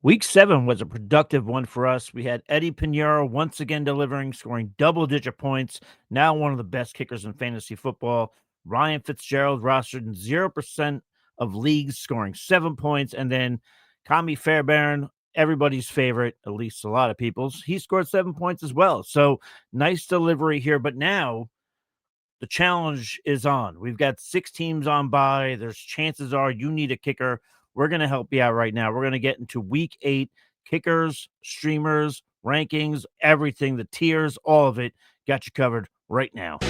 Week 7 was a productive one for us. We had Eddie Pinheiro once again delivering, scoring double-digit points. Now one of the best kickers in fantasy football. Ryan Fitzgerald rostered in 0% of leagues, scoring 7 points. And then Kami Fairbairn, everybody's favorite, at least a lot of people's, he scored 7 points as well. So nice delivery here. But now the challenge is on. We've got 6 teams on bye. There's chances are you need a kicker. We're going to help you out right now. We're going to get into week 8 kickers, streamers, rankings, everything, the tiers, all of it. Got you covered right now.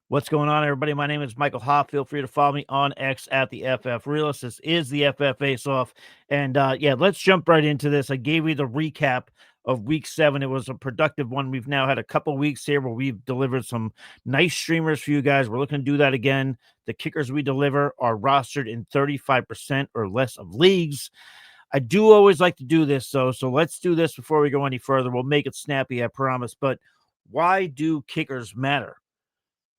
What's going on, everybody? My name is Michael Hoff. Feel free to follow me on X at the FF Realist. This is the FF Face Off. And yeah, let's jump right into this. I gave you the recap of week 7. It was a productive one. We've now had a couple weeks here where we've delivered some nice streamers for you guys. We're looking to do that again. The kickers we deliver are rostered in 35% or less of leagues. I do always like to do this, though, so let's do this before we go any further. We'll make it snappy, I promise. But why do kickers matter?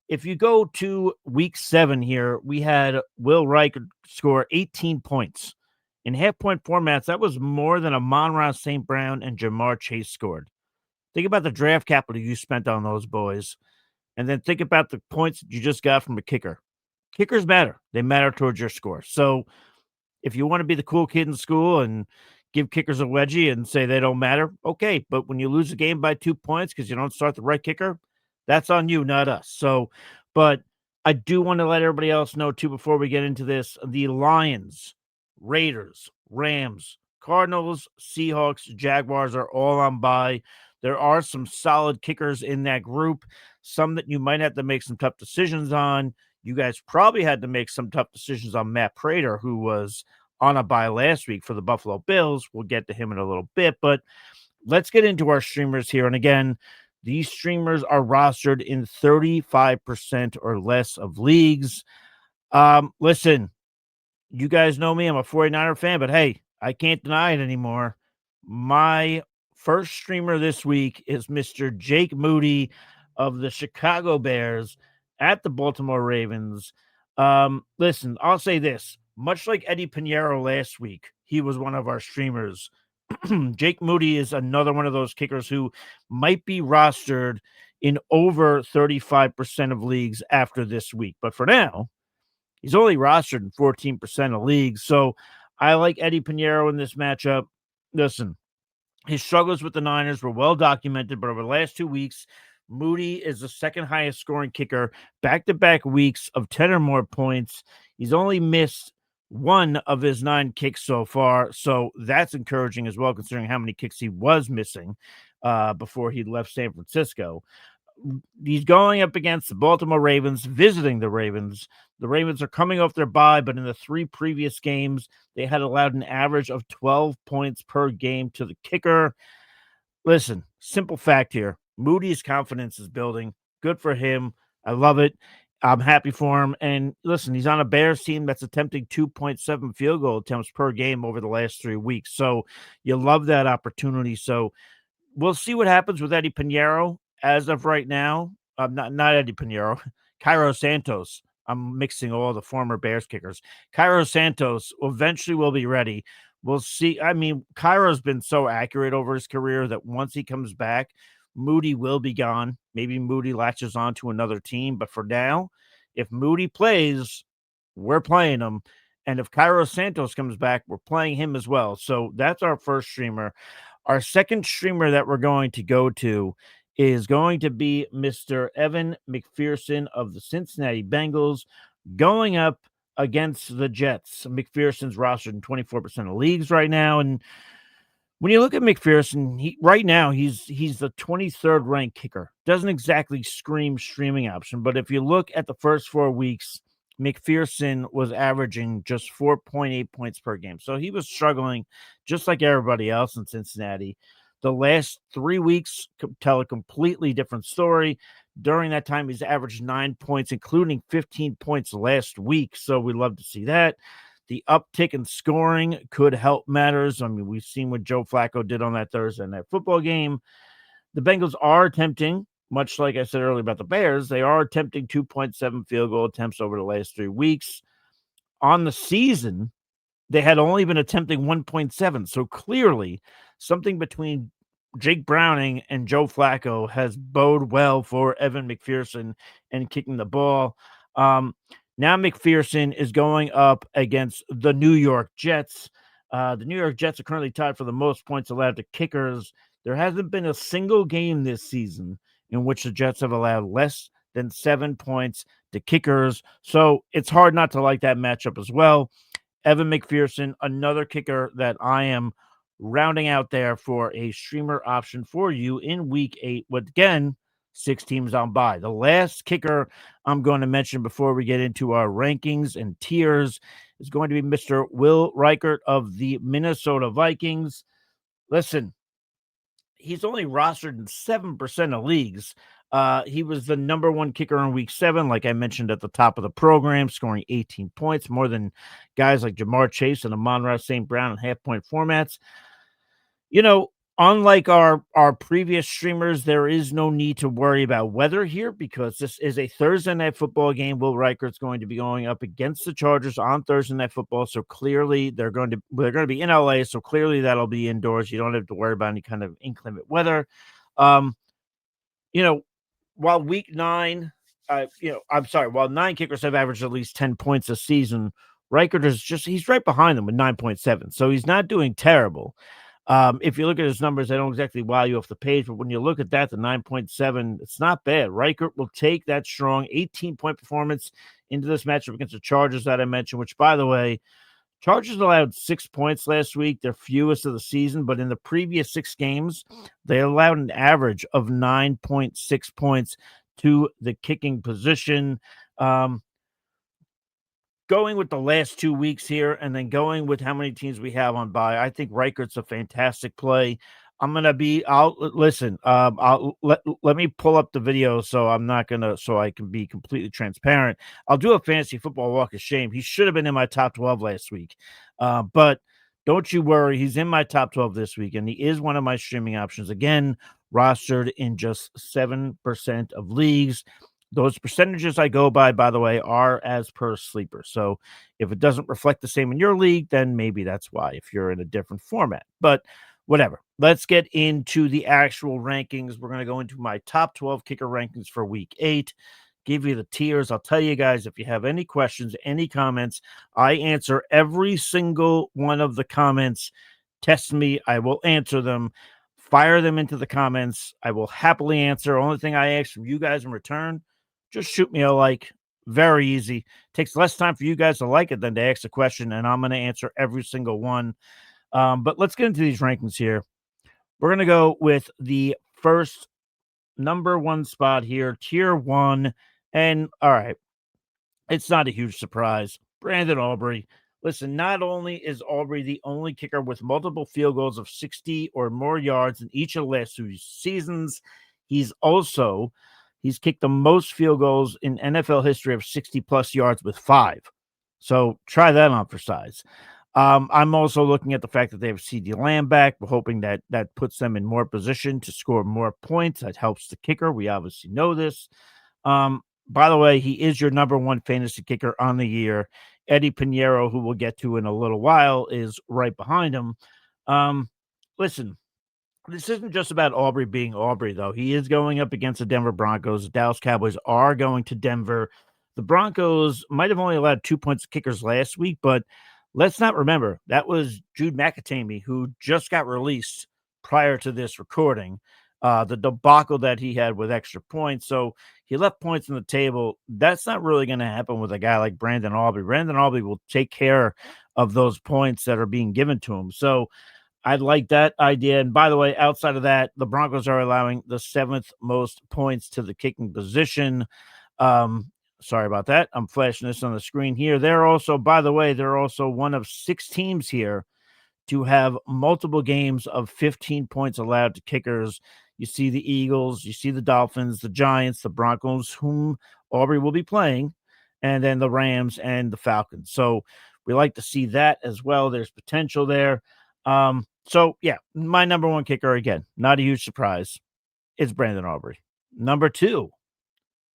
If you go to week 7 here, we had Will Riker score 18 points. In half-point formats, that was more than Amon-Ra St. Brown and Jamar Chase scored. Think about the draft capital you spent on those boys, and then think about the points that you just got from a kicker. Kickers matter. They matter towards your score. So if you want to be the cool kid in school and give kickers a wedgie and say they don't matter, okay. But when you lose a game by 2 points because you don't start the right kicker, that's on you, not us. So, but I do want to let everybody else know, too, before we get into this, the Lions, Raiders, Rams, Cardinals, Seahawks, Jaguars are all on bye. There are some solid kickers in that group, some that you might have to make some tough decisions on. You guys probably had to make some tough decisions on Matt Prater, who was on a bye last week for the Buffalo Bills. We'll get to him in a little bit, but let's get into our streamers here. And again, these streamers are rostered in 35% or less of leagues. Listen, you guys know me. I'm a 49er fan, but hey, I can't deny it anymore. My first streamer this week is Mr. Jake Moody of the Chicago Bears at the Baltimore Ravens. Listen, I'll say this. Much like Eddie Pinheiro last week, he was one of our streamers. Jake Moody is another one of those kickers who might be rostered in over 35% of leagues after this week. But for now, he's only rostered in 14% of leagues. So I like Eddie Pinheiro in this matchup. Listen, his struggles with the Niners were well documented, but over the last 2 weeks, Moody is the second highest scoring kicker, back-to-back weeks of 10 or more points. He's only missed 1 of his 9 kicks so far, so that's encouraging as well, considering how many kicks he was missing before he left San Francisco. He's going up against the Baltimore Ravens, visiting the Ravens. The Ravens are coming off their bye, but in the 3 previous games, they had allowed an average of 12 points per game to the kicker. Listen, simple fact here. Moody's confidence is building. Good for him. I love it. I'm happy for him. And listen, he's on a Bears team that's attempting 2.7 field goal attempts per game over the last 3 weeks. So you love that opportunity. So we'll see what happens with Eddie Pinheiro as of right now. Not Eddie Pinheiro, Cairo Santos. I'm mixing all the former Bears kickers. Cairo Santos eventually will be ready. We'll see. I mean, Cairo's been so accurate over his career that once he comes back, Moody will be gone. Maybe Moody latches on to another team. But for now, if Moody plays, we're playing him. And if Cairo Santos comes back, we're playing him as well. So that's our first streamer. Our second streamer that we're going to go to is going to be Mr. Evan McPherson of the Cincinnati Bengals going up against the Jets. McPherson's rostered in 24% of leagues right now. And when you look at McPherson, right now he's the 23rd ranked kicker. Doesn't exactly scream streaming option, but if you look at the first 4 weeks, McPherson was averaging just 4.8 points per game. So he was struggling just like everybody else in Cincinnati. The last 3 weeks tell a completely different story. During that time, he's averaged 9 points, including 15 points last week. So we love to see that. The uptick in scoring could help matters. I mean, we've seen what Joe Flacco did on that Thursday night football game. The Bengals are attempting, much like I said earlier about the Bears, they are attempting 2.7 field goal attempts over the last 3 weeks. On the season, they had only been attempting 1.7. So clearly, something between Jake Browning and Joe Flacco has bode well for Evan McPherson and kicking the ball. Um, Now McPherson is going up against the New York Jets. The New York Jets are currently tied for the most points allowed to kickers. There hasn't been a single game this season in which the Jets have allowed less than 7 points to kickers. So it's hard not to like that matchup as well. Evan McPherson, another kicker that I am rounding out there for a streamer option for you in week 8 with, again, 6 teams on bye. The last kicker I'm going to mention before we get into our rankings and tiers is going to be Mr. Will Reichert of the Minnesota Vikings. Listen, he's only rostered in 7% of leagues. He was the number 1 kicker in week 7, like I mentioned at the top of the program, scoring 18 points, more than guys like Jamar Chase and Amon-Ra St. Brown in half-point formats. You know, unlike our previous streamers, there is no need to worry about weather here because this is a Thursday night football game. Will Reichert's going to be going up against the Chargers on Thursday night football, so clearly they're going to be in LA, so clearly that'll be indoors. You don't have to worry about any kind of inclement weather. Um, you know, while week 9, while 9 kickers have averaged at least 10 points this season, Reichert is he's right behind them with 9.7, so he's not doing terrible. If you look at his numbers, they don't exactly wow you off the page, but when you look at that, the 9.7, it's not bad. Reichert will take that strong 18-point performance into this matchup against the Chargers that I mentioned, which, by the way, Chargers allowed 6 points last week, their fewest of the season, but in the previous 6 games, they allowed an average of 9.6 points to the kicking position. Going with the last 2 weeks here and then going with how many teams we have on bye, I think Reichert's a fantastic play. I'll listen. Let me pull up the video so I can be completely transparent. I'll do a fantasy football walk of shame. He should have been in my top 12 last week. But don't you worry, he's in my top 12 this week, and he is one of my streaming options. Again, rostered in just 7% of leagues. Those percentages I go by the way, are as per sleeper. So if it doesn't reflect the same in your league, then maybe that's why, if you're in a different format. But whatever. Let's get into the actual rankings. We're going to go into my top 12 kicker rankings for week 8. Give you the tiers. I'll tell you guys, if you have any questions, any comments, I answer every single one of the comments. Test me. I will answer them. Fire them into the comments. I will happily answer. Only thing I ask from you guys in return, just shoot me a like. Very easy. Takes less time for you guys to like it than to ask a question, and I'm going to answer every single one. But let's get into these rankings here. We're going to go with the first number 1 spot here, tier 1. And all right, it's not a huge surprise. Brandon Aubrey. Listen, not only is Aubrey the only kicker with multiple field goals of 60 or more yards in each of the last 2 seasons, he's kicked the most field goals in NFL history of 60-plus yards with 5. So try that on for size. I'm also looking at the fact that they have CeeDee Lamb back. We're hoping that puts them in more position to score more points. That helps the kicker. We obviously know this. By the way, he is your number 1 fantasy kicker on the year. Eddie Pinheiro, who we'll get to in a little while, is right behind him. Listen, this isn't just about Aubrey being Aubrey, though. He is going up against the Denver Broncos. The Dallas Cowboys are going to Denver. The Broncos might have only allowed 2 points to kickers last week, but let's not remember, that was Jude McAtamy, who just got released prior to this recording. The debacle that he had with extra points. So he left points on the table. That's not really going to happen with a guy like Brandon Aubrey. Brandon Aubrey will take care of those points that are being given to him. So I like that idea. And by the way, outside of that, the Broncos are allowing the 7th most points to the kicking position. Sorry about that. I'm flashing this on the screen here. They're also one of 6 teams here to have multiple games of 15 points allowed to kickers. You see the Eagles, you see the Dolphins, the Giants, the Broncos, whom Aubrey will be playing, and then the Rams and the Falcons. So we like to see that as well. There's potential there. So yeah, my number 1 kicker, again, not a huge surprise. it's Brandon Aubrey. Number 2,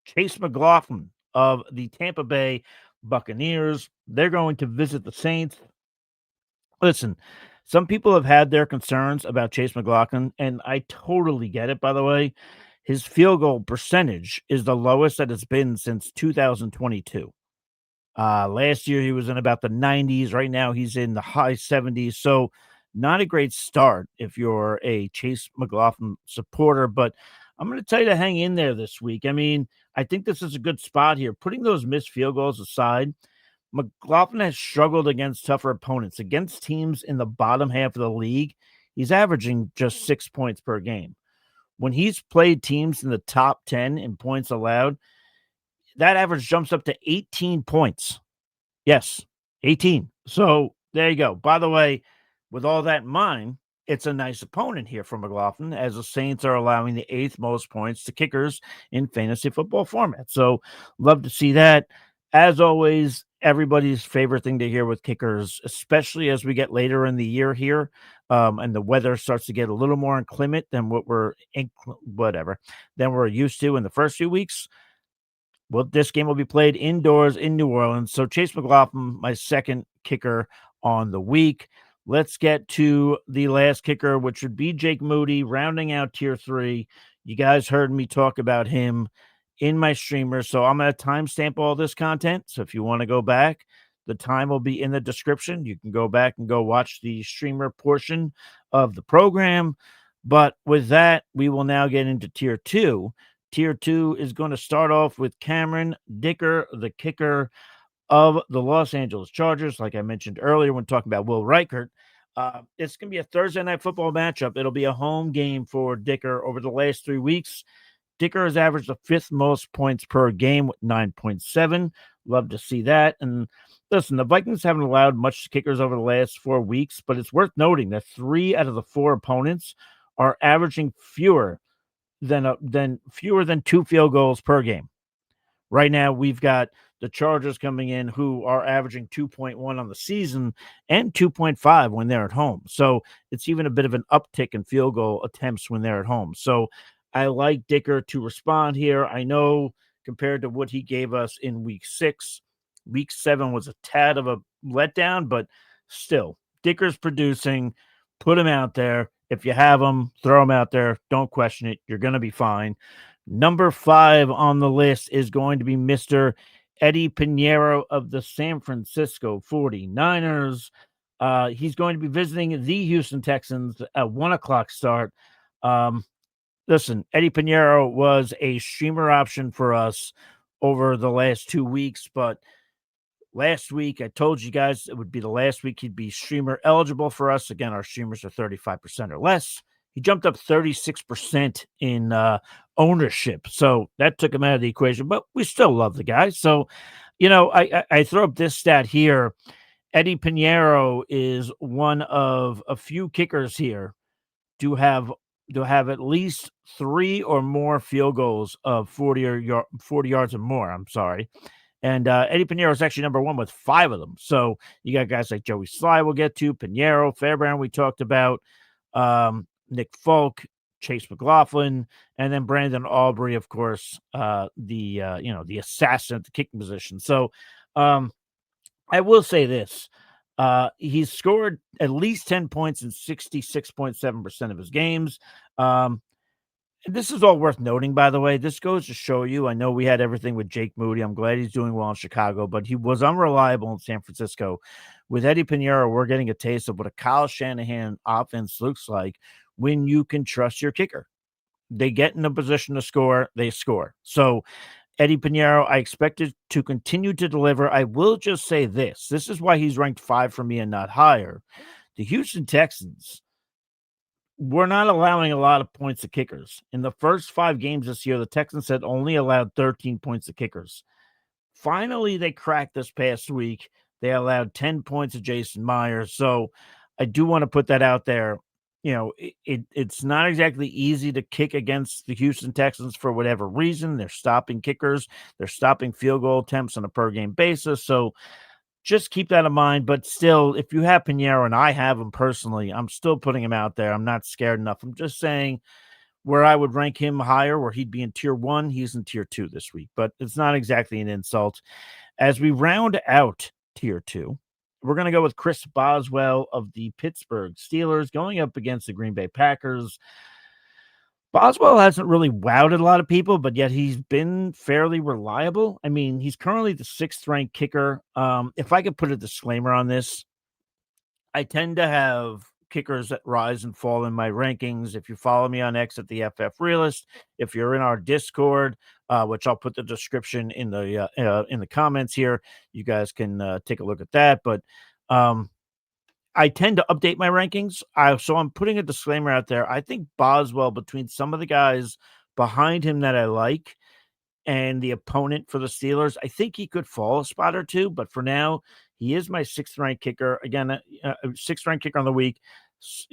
Chase McLaughlin of the Tampa Bay Buccaneers. They're going to visit the Saints. Listen, some people have had their concerns about Chase McLaughlin, and I totally get it, by the way. His field goal percentage is the lowest that it's been since 2022. Last year, he was in about the 90s. Right now, he's in the high 70s. So, not a great start if you're a Chase McLaughlin supporter, but I'm going to tell you to hang in there this week. I mean, I think this is a good spot here. Putting those missed field goals aside, McLaughlin has struggled against tougher opponents. Against teams in the bottom half of the league, he's averaging just 6 points per game. When he's played teams in the top 10 in points allowed, that average jumps up to 18 points. Yes, 18. So there you go. By the way, with all that in mind, it's a nice opponent here for McLaughlin, as the Saints are allowing the 8th most points to kickers in fantasy football format. So love to see that. As always, everybody's favorite thing to hear with kickers, especially as we get later in the year here, and the weather starts to get a little more inclement than what than we're used to in the first few weeks. Well, this game will be played indoors in New Orleans. So Chase McLaughlin, my second kicker on the week. Let's get to the last kicker, which would be Jake Moody, rounding out tier 3. You guys heard me talk about him in my streamer, so I'm going to timestamp all this content. So if you want to go back, the time will be in the description. You can go back and go watch the streamer portion of the program. But with that, we will now get into tier 2. Tier 2 is going to start off with Cameron Dicker, the kicker of the Los Angeles Chargers. Like I mentioned earlier when talking about Will Reichert, it's going to be a Thursday night football matchup. It'll be a home game for Dicker. Over the last 3 weeks, Dicker has averaged the 5th most points per game with 9.7. Love to see that. And listen, the Vikings haven't allowed much to kickers over the last 4 weeks, but it's worth noting that 3 out of the 4 opponents are averaging fewer than 2 field goals per game. Right now, we've got the Chargers coming in who are averaging 2.1 on the season and 2.5 when they're at home. So it's even a bit of an uptick in field goal attempts when they're at home. So I like Dicker to respond here. I know compared to what he gave us in week 6, week 7 was a tad of a letdown, but still, Dicker's producing. Put him out there. If you have him, throw him out there. Don't question it. You're going to be fine. Number 5 on the list is going to be Mr. Eddie Pinheiro of the San Francisco 49ers. He's going to be visiting the Houston Texans at 1 o'clock start. Listen, Eddie Pinheiro was a streamer option for us over the last 2 weeks, but last week, I told you guys it would be the last week he'd be streamer eligible for us. Again, our streamers are 35% or less. He jumped up 36% in ownership. So that took him out of the equation, but we still love the guy. So, I throw up this stat here. Eddie Pinheiro is one of a few kickers here to have at least 3 or more field goals of 40 yards or more. I'm sorry. And Eddie Pinheiro is actually number 1 with 5 of them. So you got guys like Joey Sly we'll get to, Pinheiro, Fairbairn we talked about, Nick Folk, Chase McLaughlin, and then Brandon Aubrey, of course, the assassin at the kicking position. So I will say this. He's scored at least 10 points in 66.7% of his games. This is all worth noting, by the way. This goes to show you, I know we had everything with Jake Moody. I'm glad he's doing well in Chicago, but he was unreliable in San Francisco. With Eddie Pinheiro, we're getting a taste of what a Kyle Shanahan offense looks like when you can trust your kicker. They get in a position to score, they score. So Eddie Pinheiro, I expected to continue to deliver. I will just say this. This is why he's ranked 5 for me and not higher. The Houston Texans, we're not allowing a lot of points to kickers. In the first 5 games this year, the Texans had only allowed 13 points to kickers. Finally, they cracked this past week. They allowed 10 points to Jason Myers. So I do want to put that out there. It's not exactly easy to kick against the Houston Texans for whatever reason. They're stopping kickers. They're stopping field goal attempts on a per game basis. So just keep that in mind. But still, if you have Pinheiro, and I have him personally, I'm still putting him out there. I'm not scared enough. I'm just saying where I would rank him higher, where he'd be in tier 1, he's in tier 2 this week, but it's not exactly an insult. As we round out tier 2, we're going to go with Chris Boswell of the Pittsburgh Steelers going up against the Green Bay Packers. Boswell hasn't really wowed a lot of people, but yet he's been fairly reliable. I mean, he's currently the 6th ranked kicker. If I could put a disclaimer on this, I tend to have kickers that rise and fall in my rankings. If you follow me on X at the FF Realist, if you're in our Discord, which I'll put the description in the comments here, you guys can take a look at that. But I tend to update my rankings. So I'm putting a disclaimer out there. I think Boswell, between some of the guys behind him that I like and the opponent for the Steelers, I think he could fall a spot or two. But for now, he is my 6th ranked kicker. Again, 6th ranked kicker on the week.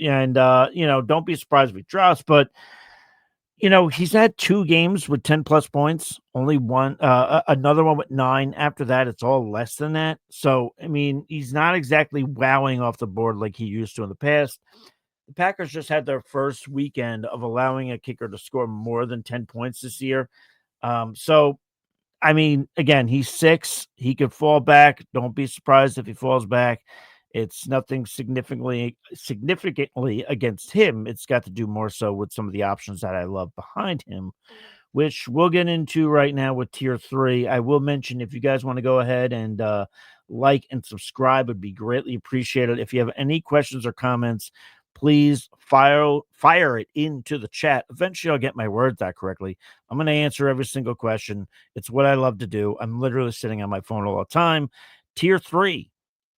And, don't be surprised if he drops. But he's had 2 games with 10 plus points, only one, another one with 9. After that, it's all less than that. So, I mean, he's not exactly wowing off the board like he used to in the past. The Packers just had their first weekend of allowing a kicker to score more than 10 points this year. So, I mean, again, he's 6. He could fall back. Don't be surprised if he falls back. It's nothing significantly against him. It's got to do more so with some of the options that I love behind him, which we'll get into right now with tier 3. I will mention, if you guys want to go ahead and like and subscribe, would be greatly appreciated. If you have any questions or comments, please fire it into the chat. Eventually, I'll get my words out correctly. I'm going to answer every single question. It's what I love to do. I'm literally sitting on my phone all the time. Tier 3.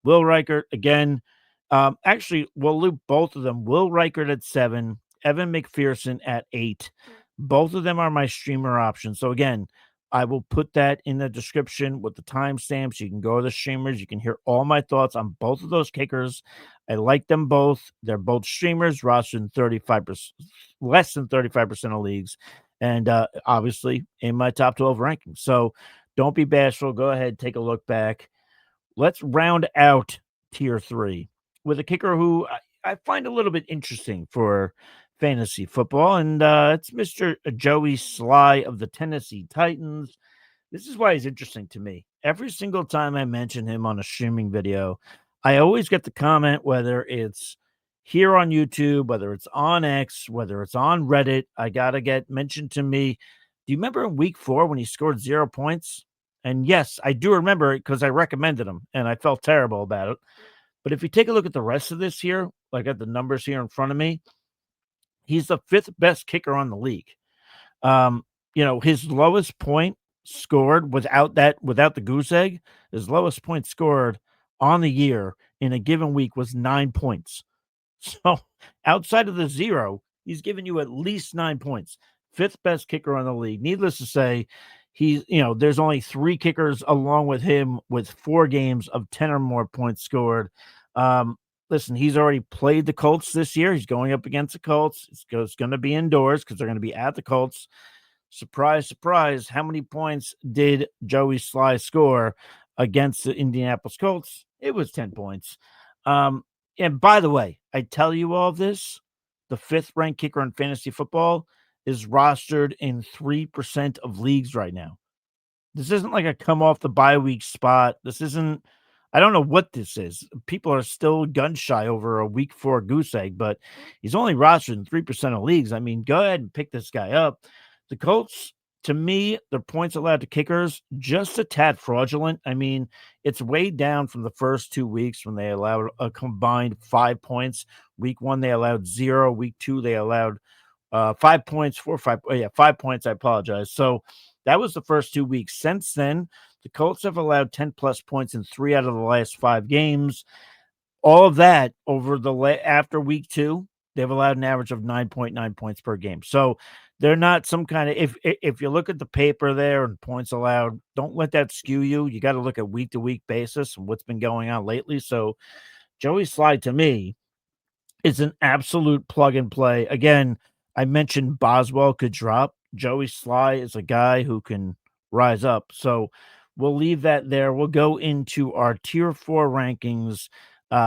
Will Reichert again. Actually, we'll loop both of them. Will Reichert at 7, Evan McPherson at 8. Both of them are my streamer options. So again, I will put that in the description with the timestamps. You can go to the streamers. You can hear all my thoughts on both of those kickers. I like them both. They're both streamers, rostered in 35%, less than 35% of leagues, and obviously in my top 12 rankings. So don't be bashful. Go ahead, take a look back. Let's round out tier 3 with a kicker who I find a little bit interesting for fantasy football, and it's Mr. Joey Sly of the Tennessee Titans. This is why he's interesting to me. Every single time I mention him on a streaming video, I always get the comment, whether it's here on YouTube, whether it's on X, whether it's on Reddit, I got to get mentioned to me. Do you remember in week 4 when he scored 0 points? And yes, I do remember it because I recommended him and I felt terrible about it. But if you take a look at the rest of this here, like at the numbers here in front of me, he's the 5th best kicker on the league. His lowest point scored without the goose egg, his lowest point scored on the year in a given week was 9 points. So outside of the 0, he's given you at least 9 points. 5th best kicker on the league. Needless to say, there's only 3 kickers along with him with 4 games of 10 or more points scored. Listen, he's already played the Colts this year. He's going up against the Colts. It's going to be indoors because they're going to be at the Colts. Surprise, surprise. How many points did Joey Sly score against the Indianapolis Colts? It was 10 points. And by the way, I tell you all this, the 5th ranked kicker in fantasy football is rostered in 3% of leagues right now. This isn't like a come off the bye week spot. I don't know what this is. People are still gun shy over a week 4 goose egg, but he's only rostered in 3% of leagues. I mean, go ahead and pick this guy up. The Colts, to me, their points allowed to kickers, just a tad fraudulent. I mean, it's way down from the first 2 weeks when they allowed a combined 5 points. Week 1, they allowed 0. Week 2, they allowed 5 points, 5 points. I apologize. So that was the first 2 weeks. Since then, the Colts have allowed 10 plus points in 3 out of the last 5 games. All of that over after week 2, they've allowed an average of 9.9 points per game. So they're not some kind of, if you look at the paper there and points allowed, don't let that skew you. You got to look at week to week basis and what's been going on lately. So Joey Sly, to me, is an absolute plug and play. Again, I mentioned Boswell could drop. Joey Sly is a guy who can rise up. So we'll leave that there. We'll go into our tier 4 rankings.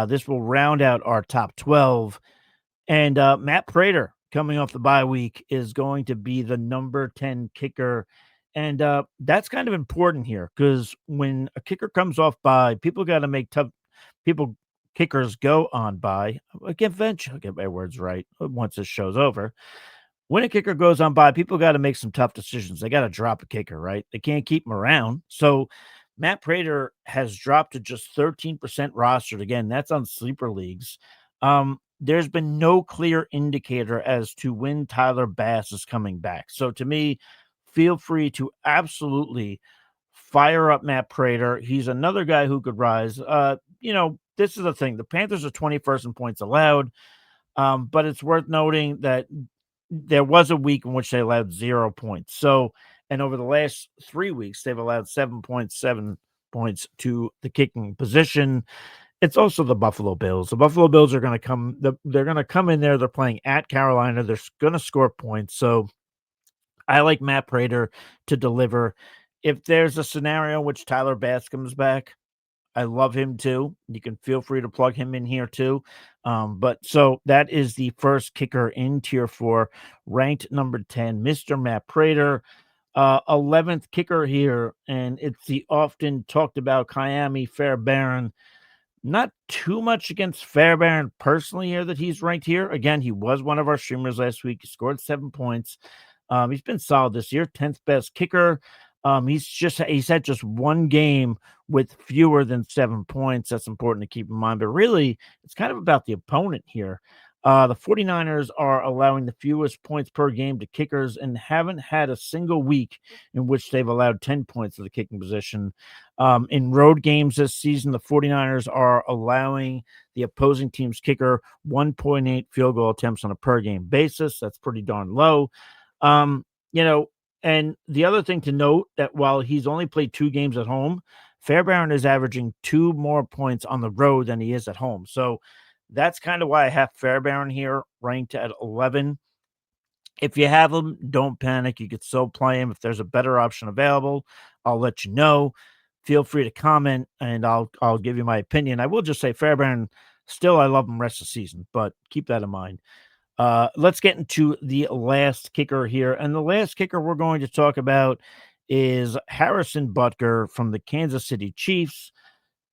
This will round out our top 12. And Matt Prater coming off the bye week is going to be the number 10 kicker. And that's kind of important here because when a kicker comes off bye, people got to make tough people kickers go on bye. Eventually, I'll get my words right once this show's over. When a kicker goes on by, people got to make some tough decisions. They got to drop a kicker, right? They can't keep him around. So Matt Prater has dropped to just 13% rostered. Again, that's on sleeper leagues. There's been no clear indicator as to when Tyler Bass is coming back. So to me, feel free to absolutely fire up Matt Prater. He's another guy who could rise. This is the thing. The Panthers are 21st in points allowed. But it's worth noting that there was a week in which they allowed 0 points. So, and over the last 3 weeks, they've allowed 7.7 points to the kicking position. It's also the Buffalo Bills. The Buffalo Bills are going to come. They're going to come in there. They're playing at Carolina. They're going to score points. So I like Matt Prater to deliver. If there's a scenario in which Tyler Bass comes back, I love him too. You can feel free to plug him in here too. But so that is the first kicker in tier 4, ranked number 10, Mr. Matt Prater. 11th kicker here, and it's the often talked about Miami Fairbairn. Not too much against Fairbairn personally here that he's ranked here. Again, he was one of our streamers last week. He scored 7 points. He's been solid this year, 10th best kicker. He's had just one game with fewer than 7 points. That's important to keep in mind. But really, it's kind of about the opponent here. The 49ers are allowing the fewest points per game to kickers and haven't had a single week in which they've allowed 10 points to the kicking position. In road games this season, the 49ers are allowing the opposing team's kicker 1.8 field goal attempts on a per game basis. That's pretty darn low. You know, and the other thing to note that while he's only played 2 games at home, Fairbairn is averaging 2 more points on the road than he is at home. So that's kind of why I have Fairbairn here ranked at 11. If you have him, don't panic. You could still play him. If there's a better option available, I'll let you know. Feel free to comment and I'll give you my opinion. I will just say Fairbairn, still I love him rest of the season, but keep that in mind. Let's get into the last kicker here. And the last kicker we're going to talk about is Harrison Butker from the Kansas City Chiefs.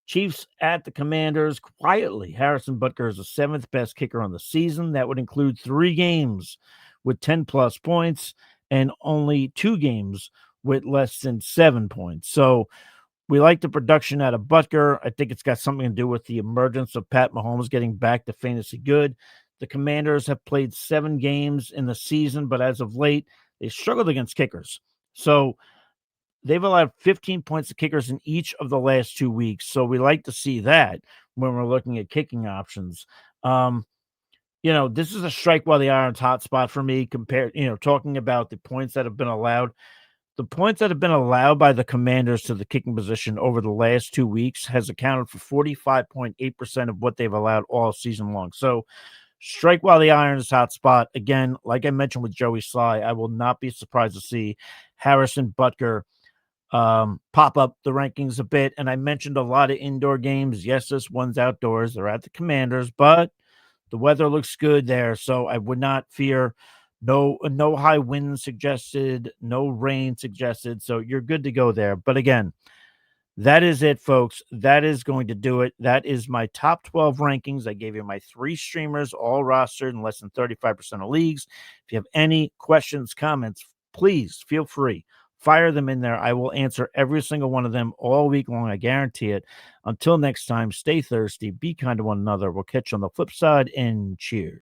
Chiefs at the Commanders quietly. Harrison Butker is the 7th best kicker on the season. That would include 3 games with 10 plus points and only 2 games with less than 7 points. So we like the production out of Butker. I think it's got something to do with the emergence of Pat Mahomes getting back to fantasy good. The Commanders have played 7 games in the season, but as of late, they struggled against kickers. So they've allowed 15 points to kickers in each of the last 2 weeks. So we like to see that when we're looking at kicking options. This is a strike while the iron's hot spot for me compared, talking about the points that have been allowed. The points that have been allowed by the Commanders to the kicking position over the last 2 weeks has accounted for 45.8% of what they've allowed all season long. So strike while the iron is hot spot. Again, like I mentioned with Joey Sly, I will not be surprised to see Harrison Butker pop up the rankings a bit. And I mentioned a lot of indoor games. Yes, this one's outdoors. They're at the Commanders, but the weather looks good there. So I would not fear no high wind suggested, no rain suggested. So you're good to go there. But again, that is it, folks. That is going to do it. That is my top 12 rankings. I gave you my 3 streamers, all rostered in less than 35% of leagues. If you have any questions, comments, please feel free. Fire them in there. I will answer every single one of them all week long. I guarantee it. Until next time, stay thirsty, be kind to one another. We'll catch you on the flip side, and cheers.